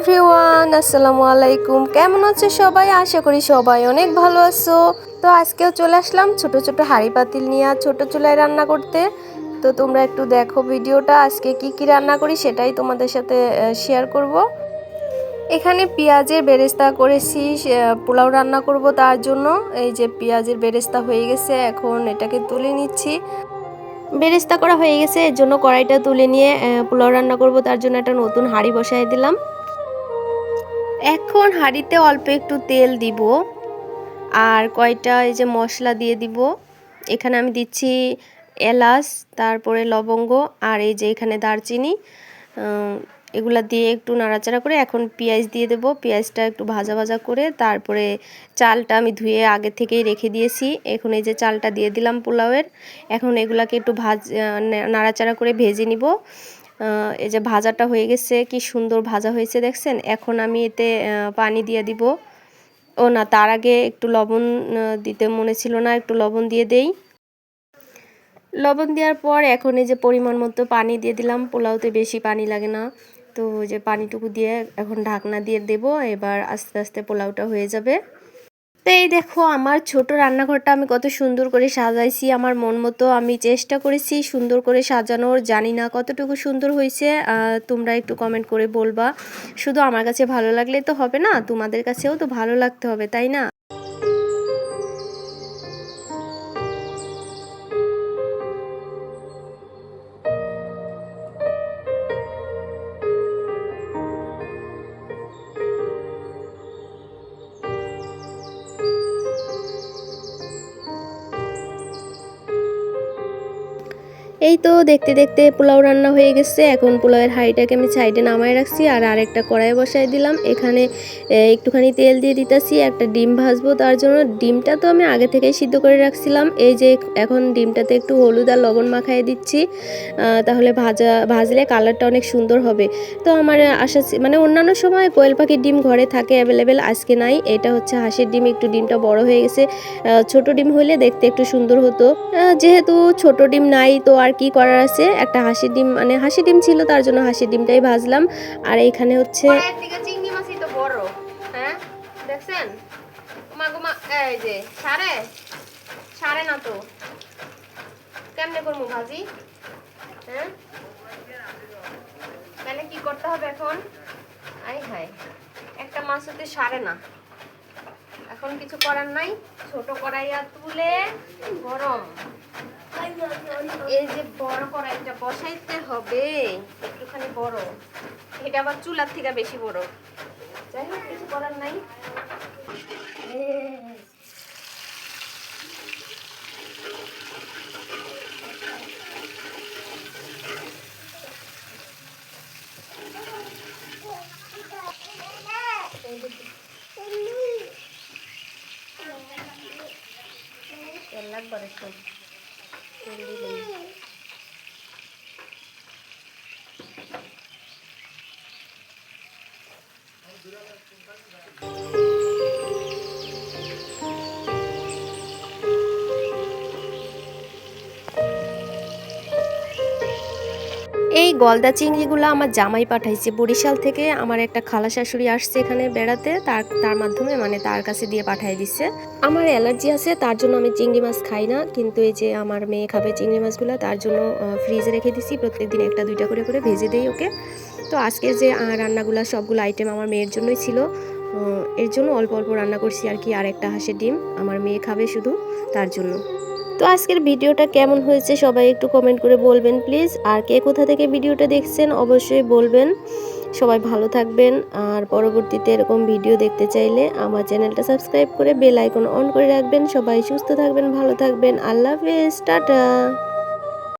Everyone, আসসালামু আলাইকুম। কেমন আছো সবাই? আশা করি সবাই অনেক ভালো আছো। তো আজকেও চলে আসলাম ছোট ছোট হাঁড়ি পাতিল নিয়ে ছোট চুলায় রান্না করতে। তো তোমরা একটু দেখো ভিডিওটা, আজকে কি কি রান্না করি সেটাই তোমাদের সাথে শেয়ার করব। এখানে পেঁয়াজের বেরেস্তা করেছি, পোলাও রান্না করব তার জন্য। এই যে পেঁয়াজের বেরেস্তা হয়ে গেছে, এখন এটাকে তুলে নিচ্ছি। বেরেস্তা করা হয়ে গেছে, এর জন্য কড়াইটা তুলে নিয়ে পোলাও রান্না করব তার জন্য একটা নতুন হাঁড়ি বসাই দিলাম। এখন হাঁড়িতে অল্প একটু তেল দিব আর কয়টা এই যে মশলা দিয়ে দিব। এখানে আমি দিচ্ছি এলাচ, তারপরে লবঙ্গ আর এই যে এখানে দারচিনি, এগুলা দিয়ে একটু নাড়াচাড়া করে এখন পেঁয়াজ দিয়ে দেব। পেঁয়াজটা একটু ভাজা ভাজা করে তারপরে চালটা আমি ধুয়ে আগে থেকেই রেখে দিয়েছি, এখন এই যে চালটা দিয়ে দিলাম পোলাওয়ের। এখন এগুলাকে একটু নাড়াচাড়া করে ভেজে নিব। এই যে ভাজাটা হয়ে গেছে, কি সুন্দর ভাজা হয়েছে দেখছেন। এখন আমি এতে পানি দিয়ে দিব। ও না, তার আগে একটু লবণ দিতে মনে ছিল না, একটু লবণ দিয়ে দেই। লবণ দেওয়ার পর এখন এই যে পরিমাণ মতো পানি দিয়ে দিলাম। পোলাওতে বেশি পানি লাগে না, তো ওই যে পানিটুকু দিয়ে এখন ঢাকনা দিয়ে দেব। এবার আস্তে আস্তে পোলাওটা হয়ে যাবে। তো এই দেখো আমার ছোট রান্নাঘরটা আমি কত সুন্দর করে সাজাইছি, আমার মন মতো আমি চেষ্টা করেছি সুন্দর করে সাজানোর। জানি না কতটুকু সুন্দর হয়েছে, তোমরা একটু কমেন্ট করে বলবা। শুধু আমার কাছে ভালো লাগলে তো হবে না, তোমাদের কাছেও তো ভালো লাগতে হবে, তাই না? এই তো দেখতে দেখতে পোলাও রান্না হয়ে গেছে। এখন পোলাওয়ের হাঁড়িটাকে আমি সাইডে নামায় রাখছি আর আরেকটা কড়াই বসাই দিলাম। এখানে একটুখানি তেল দিয়ে দিতেছি, একটা ডিম ভাজবো তার জন্য। ডিমটা তো আমি আগে থেকেই সিদ্ধ করে রাখছিলাম। এই যে এখন ডিমটাতে একটু হলুদ আর লবণ মাখাই দিচ্ছি, তাহলে ভাজলে কালারটা অনেক সুন্দর হবে। তো আমার আশা মানে অন্যান্য সময় কোয়েল পাখির ডিম ঘরে থাকে অ্যাভেলেবেল, আজকে নাই। এটা হচ্ছে হাঁসের ডিম, একটু ডিমটা বড় হয়ে গেছে। ছোট ডিম হলে দেখতে একটু সুন্দর হতো। যেহেতু ছোট ডিম নাই তো আর কি করার আছে, একটা হাঁসের ডিম মানে হাঁসের ডিম ছিল তার জন্য হাঁসের ডিমটাই ভাজলাম। আর এইখানে হচ্ছে চিংড়ি মাছই তো বড়, হ্যাঁ দেখছেন। এই যে সারে না তো কেমনে করবো ভাজি, হ্যাঁ তাহলে কি করতে হবে এখন? আই হাই, একটা মাছ হতে সারে না, এখন কিছু করার নাই। ছোট কড়াইয়া তুলে গরম, এই যে বড় কড়াইটা বসাইতে হবে, একটুখানি বড়। এটা আবার চুলার থেকে বেশি বড়, যাই হোক কিছু করার নাই। লাগবে একটু তেল দিলেই। এই গলদা চিংড়িগুলো আমার জামাই পাঠাইছে বরিশাল থেকে। আমার একটা খালা শাশুড়ি আসছে এখানে বেড়াতে, তার মাধ্যমে মানে তার কাছে দিয়ে পাঠিয়ে দিচ্ছে। আমার অ্যালার্জি আছে তার জন্য আমি চিংড়ি মাছ খাই না, কিন্তু এই যে আমার মেয়ে খাবে চিংড়ি মাছগুলো, তার জন্য ফ্রিজে রেখে দিছি। প্রত্যেকদিন একটা দুইটা করে করে ভেজে দেই ওকে। তো আজকের যে রান্নাগুলো সবগুলো আইটেম আমার মেয়ের জন্যই ছিল, এর জন্য অল্প অল্প রান্না করছি আর কি। আর একটা হাঁসের ডিম আমার মেয়ে খাবে শুধু, তার জন্য। তো আজকের ভিডিওটা কেমন হয়েছে সবাই একটু কমেন্ট করে বলবেন প্লিজ। আর কে কোথা থেকে ভিডিওটা দেখছেন অবশ্যই বলবেন। সবাই ভালো থাকবেন, আর পরবর্তীতে এরকম ভিডিও দেখতে চাইলে আমার চ্যানেলটা সাবস্ক্রাইব করে বেল আইকন অন করে রাখবেন। সবাই সুস্থ থাকবেন, ভালো থাকবেন। আল্লাহ হাফেজ, টাটা।